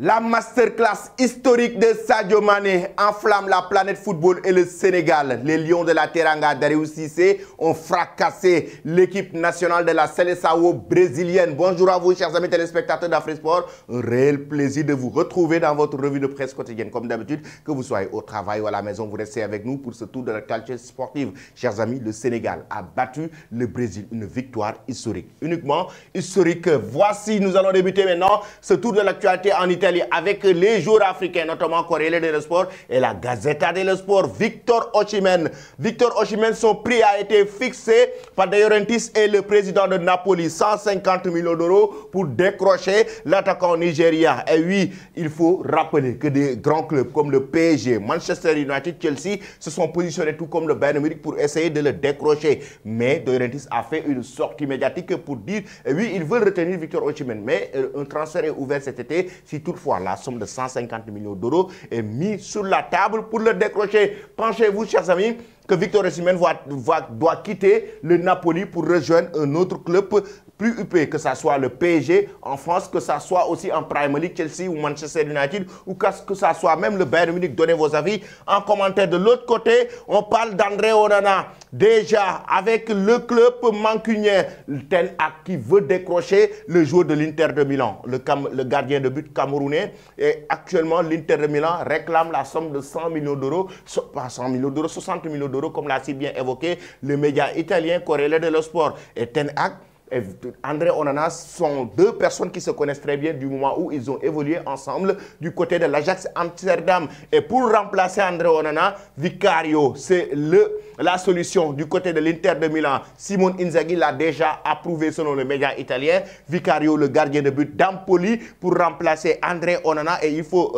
La masterclass historique de Sadio Mané enflamme la planète football et le Sénégal. Les Lions de la Teranga d'Aliou Cissé ont fracassé l'équipe nationale de la Seleção brésilienne. Bonjour à vous, chers amis téléspectateurs d'Afrisport. Un réel plaisir de vous retrouver dans votre revue de presse quotidienne. Comme d'habitude, que vous soyez au travail ou à la maison, vous restez avec nous pour ce tour de l'actualité sportive. Chers amis, le Sénégal a battu le Brésil. Une victoire historique. Uniquement historique. Voici, nous allons débuter maintenant ce tour de l'actualité en Italie avec les joueurs africains, notamment Corriere dello Sport et la Gazzetta dello Sport. Victor Osimhen. Victor Osimhen, son prix a été fixé par De Laurentiis et le président de Napoli. 150 millions d'euros pour décrocher l'attaquant nigérien. Et oui, il faut rappeler que des grands clubs comme le PSG, Manchester United, Chelsea se sont positionnés tout comme le Bayern Munich pour essayer de le décrocher. Mais De Laurentiis a fait une sortie médiatique pour dire, oui, ils veulent retenir Victor Osimhen. Mais un transfert est ouvert cet été si toutefois la somme de 150 millions d'euros est mise sur la table pour le décrocher. Penchez-vous, chers amis, que Victor Osimhen doit quitter le Napoli pour rejoindre un autre club plus huppé, que ce soit le PSG en France, que ce soit aussi en Premier League, Chelsea ou Manchester United, ou que ce soit même le Bayern Munich. Donnez vos avis en commentaire. De l'autre côté, on parle d'André Onana. Déjà, avec le club mancunien, Ten Hag qui veut décrocher le joueur de l'Inter de Milan, le gardien de but camerounais. Et actuellement, l'Inter de Milan réclame la somme de 100 millions d'euros, pas 100 millions d'euros, 60 millions d'euros, comme l'a si bien évoqué le média italien Corriere dello Sport. Et Ten Hag et André Onana sont deux personnes qui se connaissent très bien du moment où ils ont évolué ensemble du côté de l'Ajax Amsterdam. Et pour remplacer André Onana, Vicario, c'est la solution du côté de l'Inter de Milan. Simone Inzaghi l'a déjà approuvé selon le média italien. Vicario, le gardien de but d'Empoli, pour remplacer André Onana. Et il faut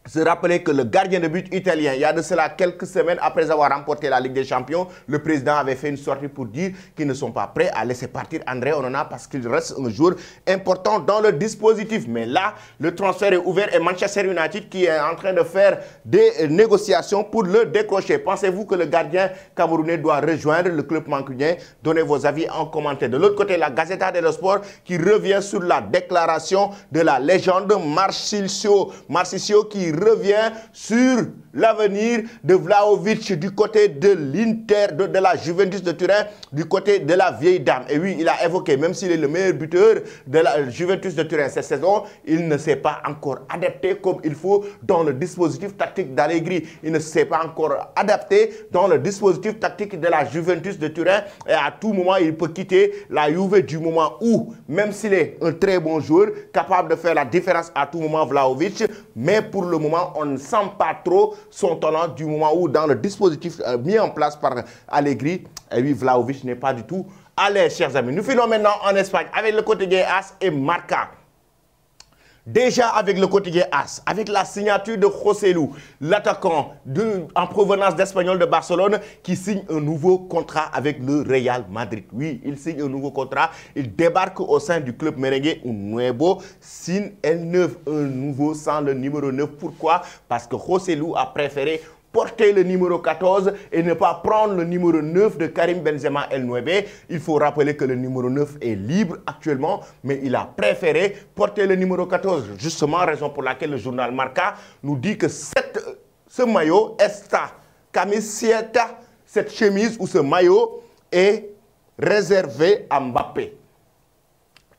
se rappeler que le gardien de but italien, il y a de cela quelques semaines après avoir remporté la Ligue des Champions, le président avait fait une sortie pour dire qu'ils ne sont pas prêts à laisser partir André Onana parce qu'il reste un joueur important dans le dispositif. Mais là, le transfert est ouvert et Manchester United qui est en train de faire des négociations pour le décrocher. Pensez-vous que le gardien camerounais doit rejoindre le club mancunien? Donnez vos avis en commentaire. De l'autre côté, la Gazzetta dello Sport qui revient sur la déclaration de la légende Marchisio qui revient sur l'avenir de Vlahovic du côté de l'Inter, de la Juventus de Turin, du côté de la vieille dame. Et oui, il a évoqué, même s'il est le meilleur buteur de la Juventus de Turin cette saison, il ne s'est pas encore adapté comme il faut dans le dispositif tactique d'Allegri. Il ne s'est pas encore adapté dans le dispositif tactique de la Juventus de Turin. Et à tout moment, il peut quitter la Juve du moment où, même s'il est un très bon joueur, capable de faire la différence à tout moment, Vlahovic, mais pour le moment, on ne sent pas trop son talent du moment où, dans le dispositif mis en place par Allegri, et oui, Vlahovic n'est pas du tout à l'aise, chers amis. Nous filons maintenant en Espagne avec le quotidien AS et Marca. Déjà avec le quotidien AS, avec la signature de José Lu, l'attaquant en provenance d'Espagnol de Barcelone, qui signe un nouveau contrat avec le Real Madrid. Oui, il signe un nouveau contrat. Il débarque au sein du club merengue, un nuevo sin el 9, un nouveau sans le numéro 9. Pourquoi? Parce que José Lu a préféré porter le numéro 14 et ne pas prendre le numéro 9 de Karim Benzema El Nueve. Il faut rappeler que le numéro 9 est libre actuellement, mais il a préféré porter le numéro 14. Justement, raison pour laquelle le journal Marca nous dit que ce maillot, esta camiseta, cette chemise ou ce maillot est réservé à Mbappé.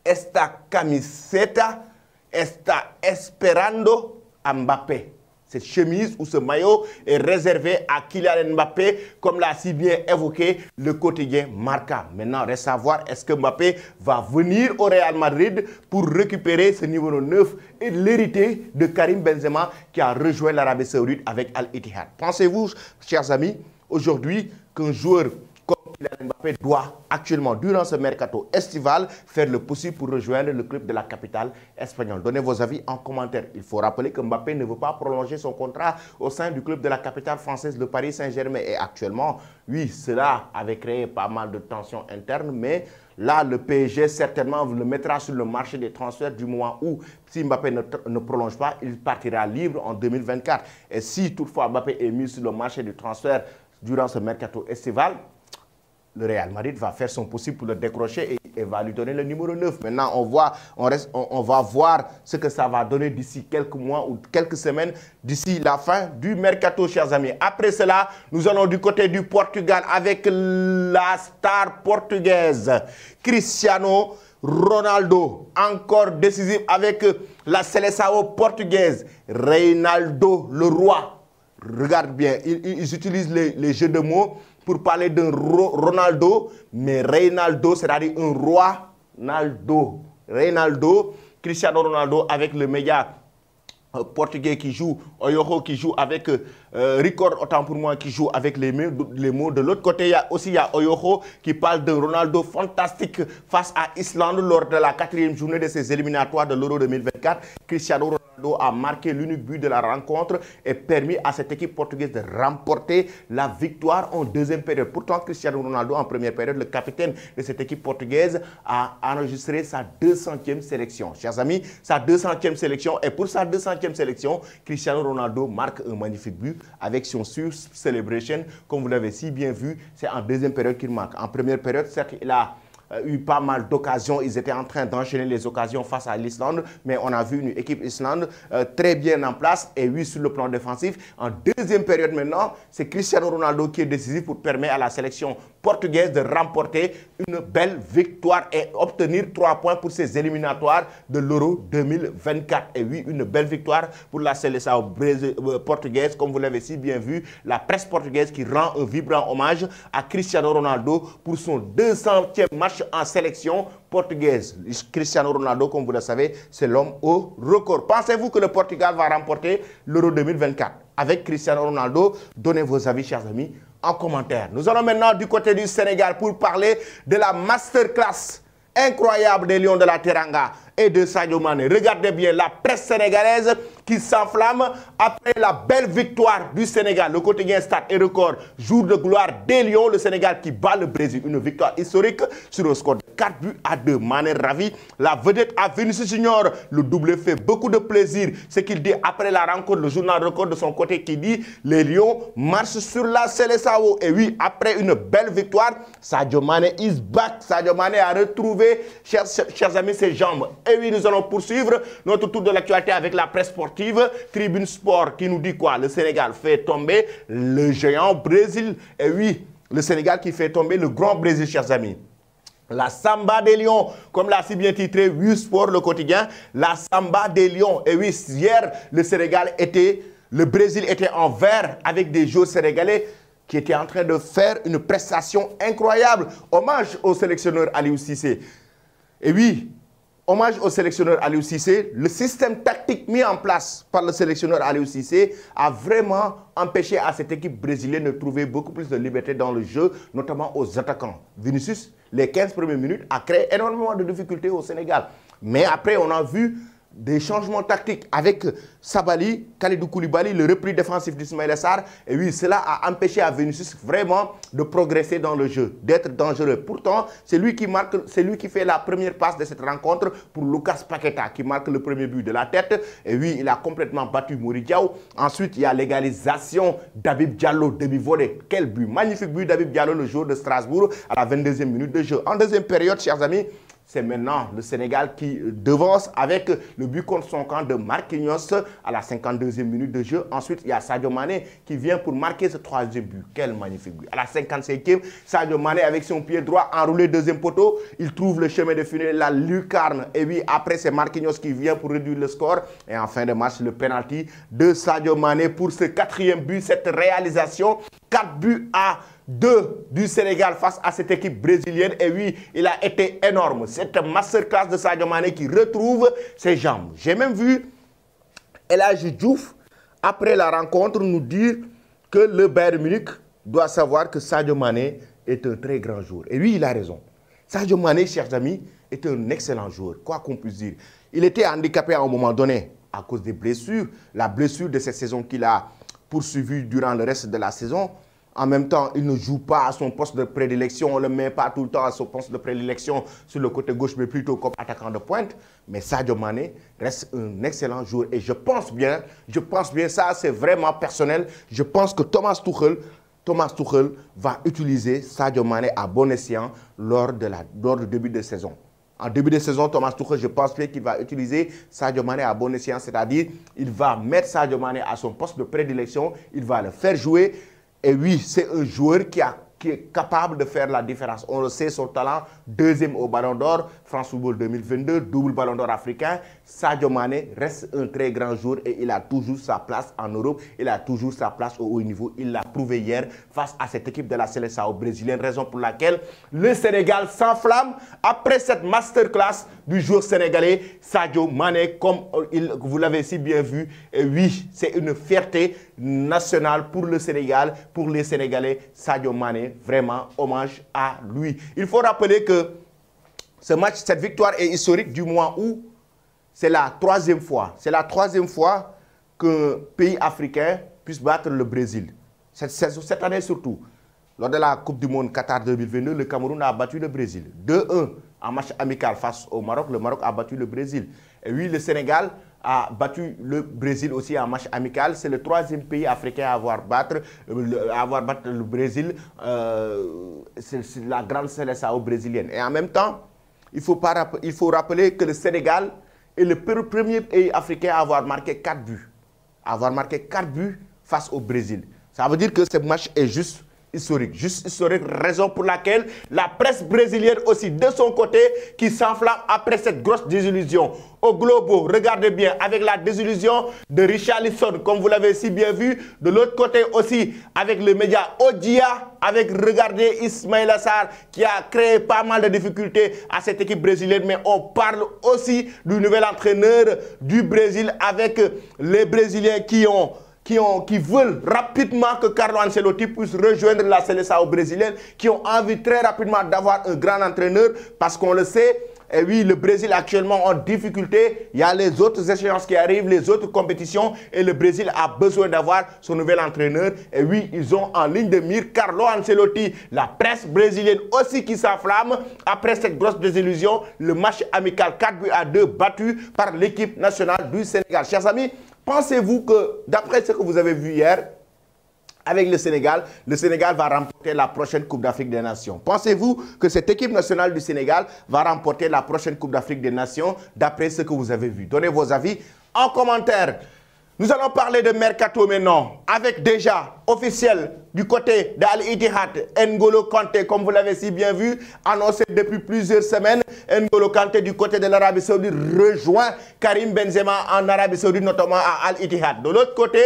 Esta camiseta está esperando a Mbappé. Cette chemise ou ce maillot est réservé à Kylian Mbappé, comme l'a si bien évoqué le quotidien Marca. Maintenant, reste à voir, est-ce que Mbappé va venir au Real Madrid pour récupérer ce numéro 9 et l'hériter de Karim Benzema qui a rejoint l'Arabie Saoudite avec Al-Ittihad. Pensez-vous, chers amis, aujourd'hui qu'un joueur comme Kylian Mbappé doit actuellement, durant ce mercato estival, faire le possible pour rejoindre le club de la capitale espagnole? Donnez vos avis en commentaire. Il faut rappeler que Mbappé ne veut pas prolonger son contrat au sein du club de la capitale française, le Paris Saint-Germain. Et actuellement, oui, cela avait créé pas mal de tensions internes, mais là, le PSG certainement le mettra sur le marché des transferts du moment où, si Mbappé ne prolonge pas, il partira libre en 2024. Et si toutefois Mbappé est mis sur le marché du transfert durant ce mercato estival, le Real Madrid va faire son possible pour le décrocher et et va lui donner le numéro 9. Maintenant, on va voir ce que ça va donner d'ici quelques mois ou quelques semaines, d'ici la fin du mercato, chers amis. Après cela, nous allons du côté du Portugal avec la star portugaise, Cristiano Ronaldo, encore décisif avec la Seleção portugaise. Reinaldo, le roi. Regarde bien, ils utilisent les jeux de mots pour parler d'un Ronaldo, mais Reinaldo, c'est-à-dire un roi Naldo. Reinaldo, Cristiano Ronaldo avec le média portugais qui joue, Oyoho qui joue avec Record, autant pour moi, qui joue avec les mots. De l'autre côté, il y a Oyoho qui parle d'un Ronaldo fantastique face à Islande lors de la 4e journée de ses éliminatoires de l'Euro 2024. Cristiano Ronaldo a marqué l'unique but de la rencontre et permis à cette équipe portugaise de remporter la victoire en deuxième période. Pourtant, Cristiano Ronaldo, en première période, le capitaine de cette équipe portugaise, a enregistré sa 200e sélection. Chers amis, sa 200e sélection. Et pour sa 200e sélection, Cristiano Ronaldo marque un magnifique but avec son celebration. Comme vous l'avez si bien vu, c'est en deuxième période qu'il marque. En première période, certes, il a eu pas mal d'occasions. Ils étaient en train d'enchaîner les occasions face à l'Islande, mais on a vu une équipe Islande très bien en place et oui, sur le plan défensif. En deuxième période maintenant, c'est Cristiano Ronaldo qui est décisif pour permettre à la sélection portugaise de remporter une belle victoire et obtenir 3 points pour ses éliminatoires de l'Euro 2024. Et oui, une belle victoire pour la sélection portugaise, comme vous l'avez si bien vu, la presse portugaise qui rend un vibrant hommage à Cristiano Ronaldo pour son 200e match en sélection portugaise. Cristiano Ronaldo, comme vous le savez, c'est l'homme au record. Pensez-vous que le Portugal va remporter l'Euro 2024 avec Cristiano Ronaldo? Donnez vos avis, chers amis, en commentaire. Nous allons maintenant du côté du Sénégal pour parler de la masterclass incroyable des Lions de la Teranga et de Sadio Mané. Regardez bien la presse sénégalaise qui s'enflamme après la belle victoire du Sénégal. Le quotidien Stade et Record, jour de gloire des Lions, le Sénégal qui bat le Brésil. Une victoire historique sur un score de 4-2. Mané ravi, la vedette à Vinicius Junior. Le doublé fait beaucoup de plaisir. Ce qu'il dit après la rencontre, le journal Record de son côté qui dit les Lions marchent sur la Seleção. Et oui, après une belle victoire, Sadio Mané is back. Sadio Mané a retrouvé, chers amis, ses jambes. Et oui, nous allons poursuivre notre tour de l'actualité avec la presse sportive. Tribune Sport qui nous dit quoi? Le Sénégal fait tomber le géant Brésil. Et oui, le Sénégal qui fait tomber le grand Brésil, chers amis. La Samba des Lions, comme l'a si bien titré Oui Sport, le quotidien. La Samba des Lions. Et oui, hier, le Brésil était en vert avec des joueurs sénégalais qui étaient en train de faire une prestation incroyable. Hommage au sélectionneur Aliou Cissé. Et oui, hommage au sélectionneur Aliou Cissé. Le système tactique mis en place par le sélectionneur Aliou Cissé a vraiment empêché à cette équipe brésilienne de trouver beaucoup plus de liberté dans le jeu, notamment aux attaquants. Vinicius, les 15 premières minutes, a créé énormément de difficultés au Sénégal. Mais après, on a vu des changements tactiques avec Sabali, Kalidou Koulibaly, le repli défensif d'Ismaïla Sarr. Et oui, cela a empêché à Vinicius vraiment de progresser dans le jeu, d'être dangereux. Pourtant, c'est lui qui marque, c'est lui qui fait la première passe de cette rencontre pour Lucas Paqueta, qui marque le premier but de la tête. Et oui, il a complètement battu Mory Diaw. Ensuite, il y a l'égalisation d'Habib Diallo, demi-volée. Quel but! Magnifique but d'Habib Diallo, le joueur de Strasbourg, à la 22e minute de jeu. En deuxième période, chers amis, c'est maintenant le Sénégal qui devance avec le but contre son camp de Marquinhos à la 52e minute de jeu. Ensuite, il y a Sadio Mané qui vient pour marquer ce 3e but. Quel magnifique but. À la 55e, Sadio Mané avec son pied droit enroulé deuxième poteau. Il trouve le chemin de finir la lucarne. Et oui, après, c'est Marquinhos qui vient pour réduire le score. Et en fin de match, le penalty de Sadio Mané pour ce 4e but, cette réalisation. 4-2 du Sénégal face à cette équipe brésilienne. Et oui, il a été énorme. Cette masterclass de Sadio Mané qui retrouve ses jambes. J'ai même vu El Hadji Diouf, après la rencontre, nous dire que le Bayern Munich doit savoir que Sadio Mané est un très grand joueur. Et oui, il a raison. Sadio Mané, chers amis, est un excellent joueur, quoi qu'on puisse dire. Il était handicapé à un moment donné à cause des blessures. La blessure de cette saison qu'il a poursuivie durant le reste de la saison. En même temps, il ne joue pas à son poste de prédilection. On ne le met pas tout le temps à son poste de prédilection sur le côté gauche, mais plutôt comme attaquant de pointe. Mais Sadio Mané reste un excellent joueur. Et je pense bien, ça c'est vraiment personnel. Je pense que Thomas Tuchel Thomas Tuchel va utiliser Sadio Mané à bon escient lors du début de saison. En début de saison, Thomas Tuchel, je pense bien qu'il va utiliser Sadio Mané à bon escient, c'est-à-dire il va mettre Sadio Mané à son poste de prédilection, il va le faire jouer. Et oui, c'est un joueur qui est capable de faire la différence. On le sait, son talent, deuxième au Ballon d'Or, France Football 2022, double Ballon d'Or africain. Sadio Mané reste un très grand joueur et il a toujours sa place en Europe. Il a toujours sa place au haut niveau. Il l'a prouvé hier face à cette équipe de la Seleção brésilienne, raison pour laquelle le Sénégal s'enflamme après cette masterclass du joueur sénégalais Sadio Mané, comme vous l'avez si bien vu. Et oui, c'est une fierté nationale pour le Sénégal, pour les Sénégalais. Sadio Mané, vraiment hommage à lui. Il faut rappeler que ce match, cette victoire est historique du mois où c'est la troisième fois. C'est la troisième fois qu'un pays africain puisse battre le Brésil. Cette année surtout. Lors de la Coupe du Monde Qatar 2022, le Cameroun a battu le Brésil. 2-1 en match amical face au Maroc. Le Maroc a battu le Brésil. Et oui, le Sénégal a battu le Brésil aussi en match amical. C'est le troisième pays africain à avoir battu le Brésil. C'est la grande Seleção brésilienne. Et en même temps, il faut rappeler que le Sénégal est le premier pays africain à avoir marqué 4 buts. À avoir marqué 4 buts face au Brésil. Ça veut dire que ce match est juste historique. Juste historique, raison pour laquelle la presse brésilienne aussi, de son côté, qui s'enflamme après cette grosse désillusion. Au Globo, regardez bien, avec la désillusion de Richarlison, comme vous l'avez si bien vu. De l'autre côté aussi, avec le média Odia, avec, regardez, Ismaïla Sarr, qui a créé pas mal de difficultés à cette équipe brésilienne. Mais on parle aussi du nouvel entraîneur du Brésil, avec les Brésiliens qui veulent rapidement que Carlo Ancelotti puisse rejoindre la Seleção brésilienne, qui ont envie très rapidement d'avoir un grand entraîneur, parce qu'on le sait, et oui, le Brésil actuellement en difficulté, il y a les autres échéances qui arrivent, les autres compétitions, et le Brésil a besoin d'avoir son nouvel entraîneur. Et oui, ils ont en ligne de mire Carlo Ancelotti. La presse brésilienne aussi qui s'enflamme après cette grosse désillusion, le match amical 4-2 battu par l'équipe nationale du Sénégal. Chers amis, pensez-vous que, d'après ce que vous avez vu hier, avec le Sénégal va remporter la prochaine Coupe d'Afrique des Nations? Pensez-vous que cette équipe nationale du Sénégal va remporter la prochaine Coupe d'Afrique des Nations, d'après ce que vous avez vu? Donnez vos avis en commentaire. Nous allons parler de Mercato maintenant, avec déjà officiel du côté d'Al Ittihad, N'Golo Kanté, comme vous l'avez si bien vu, annoncé depuis plusieurs semaines. N'Golo Kanté du côté de l'Arabie Saoudite rejoint Karim Benzema en Arabie Saoudite, notamment à Al Ittihad. De l'autre côté,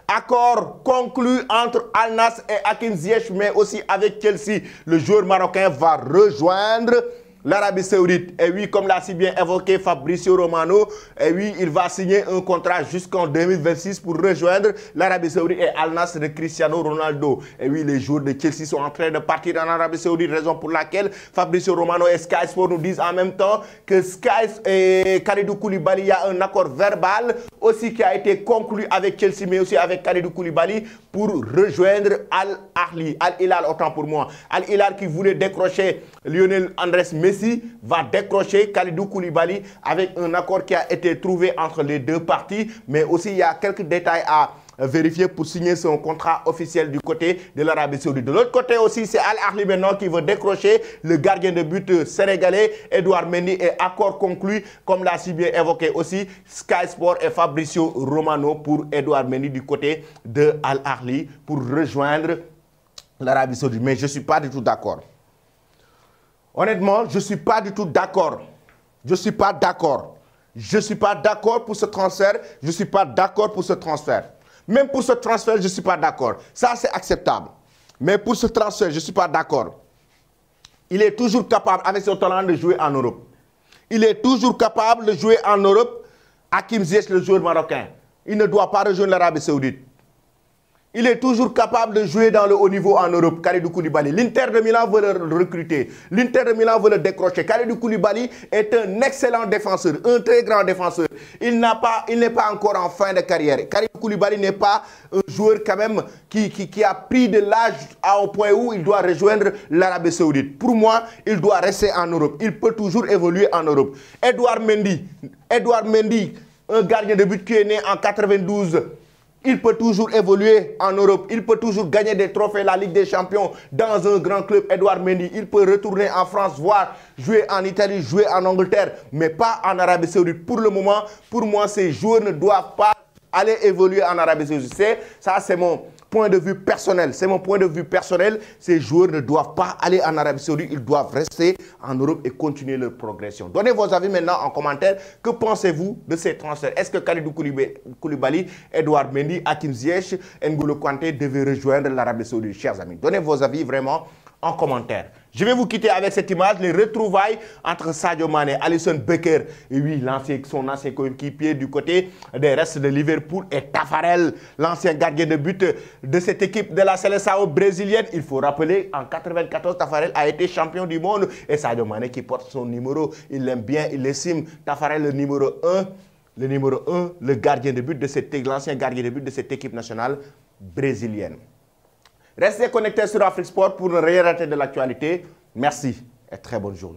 accord conclu entre Al Nassr et Hakim Ziyech, mais aussi avec Chelsea. Le joueur marocain va rejoindre l'Arabie Saoudite. Et oui, comme l'a si bien évoqué Fabrizio Romano, et oui, il va signer un contrat jusqu'en 2026 pour rejoindre l'Arabie Saoudite et Al Nassr de Cristiano Ronaldo. Et oui, les joueurs de Chelsea sont en train de partir en Arabie Saoudite, raison pour laquelle Fabrizio Romano et Sky Sport nous disent en même temps que Sky et Kalidou Koulibaly, il y a un accord verbal aussi qui a été conclu avec Chelsea, mais aussi avec Kalidou Koulibaly pour rejoindre Al Ahly, Al Hilal, autant pour moi. Al Hilal qui voulait décrocher Lionel Andrés Messi va décrocher Kalidou Koulibaly avec un accord qui a été trouvé entre les deux parties, mais aussi il y a quelques détails à vérifier pour signer son contrat officiel du côté de l'Arabie Saoudite. De l'autre côté aussi, c'est Al Ahly maintenant qui veut décrocher le gardien de but sénégalais Edouard Mendy, et accord conclu, comme l'a si bien évoqué aussi Sky Sport et Fabrizio Romano, pour Edouard Mendy du côté de Al Ahly pour rejoindre l'Arabie Saoudite. Mais je ne suis pas du tout d'accord. Honnêtement, je ne suis pas du tout d'accord. Je ne suis pas d'accord. Je ne suis pas d'accord pour ce transfert. Je ne suis pas d'accord pour ce transfert. Même pour ce transfert, je ne suis pas d'accord. Ça, c'est acceptable. Mais pour ce transfert, je ne suis pas d'accord. Il est toujours capable, avec son talent, de jouer en Europe. Il est toujours capable de jouer en Europe. Hakim Ziyech, le joueur marocain. Il ne doit pas rejoindre l'Arabie Saoudite. Il est toujours capable de jouer dans le haut niveau en Europe, Kalidou Koulibaly. L'Inter de Milan veut le recruter. L'Inter de Milan veut le décrocher. Kalidou Koulibaly est un excellent défenseur, un très grand défenseur. Il n'est pas encore en fin de carrière. Kalidou Koulibaly n'est pas un joueur quand même qui a pris de l'âge à un point où il doit rejoindre l'Arabie Saoudite. Pour moi, il doit rester en Europe. Il peut toujours évoluer en Europe. Edouard Mendy, un gardien de but qui est né en 92. Il peut toujours évoluer en Europe. Il peut toujours gagner des trophées, la Ligue des Champions, dans un grand club, Edouard Mendy. Il peut retourner en France, voire jouer en Italie, jouer en Angleterre, mais pas en Arabie Saoudite. Pour le moment, pour moi, ces joueurs ne doivent pas aller évoluer en Arabie Saoudite. Ça, c'est mon point de vue personnel. C'est mon point de vue personnel. Ces joueurs ne doivent pas aller en Arabie Saoudite. Ils doivent rester en Europe et continuer leur progression. Donnez vos avis maintenant en commentaire. Que pensez-vous de ces transferts? Est-ce que Kalidou Koulibaly, Edouard Mendy, Hakim Ziyech, N'Golo Kanté devaient rejoindre l'Arabie Saoudite? Chers amis, donnez vos avis vraiment en commentaire. Je vais vous quitter avec cette image, les retrouvailles entre Sadio Mané, Alisson Becker, et oui, son ancien coéquipier du côté des restes de Liverpool, et Tafarel, l'ancien gardien de but de cette équipe de la Seleção brésilienne. Il faut rappeler, en 1994, Tafarel a été champion du monde, et Sadio Mané qui porte son numéro, il l'aime bien, il l'estime. Tafarel, le numéro 1, le gardien de but de l'ancien gardien de but de cette équipe nationale brésilienne. Restez connectés sur Afrique Sport pour ne rien rater de l'actualité. Merci et très bonne journée.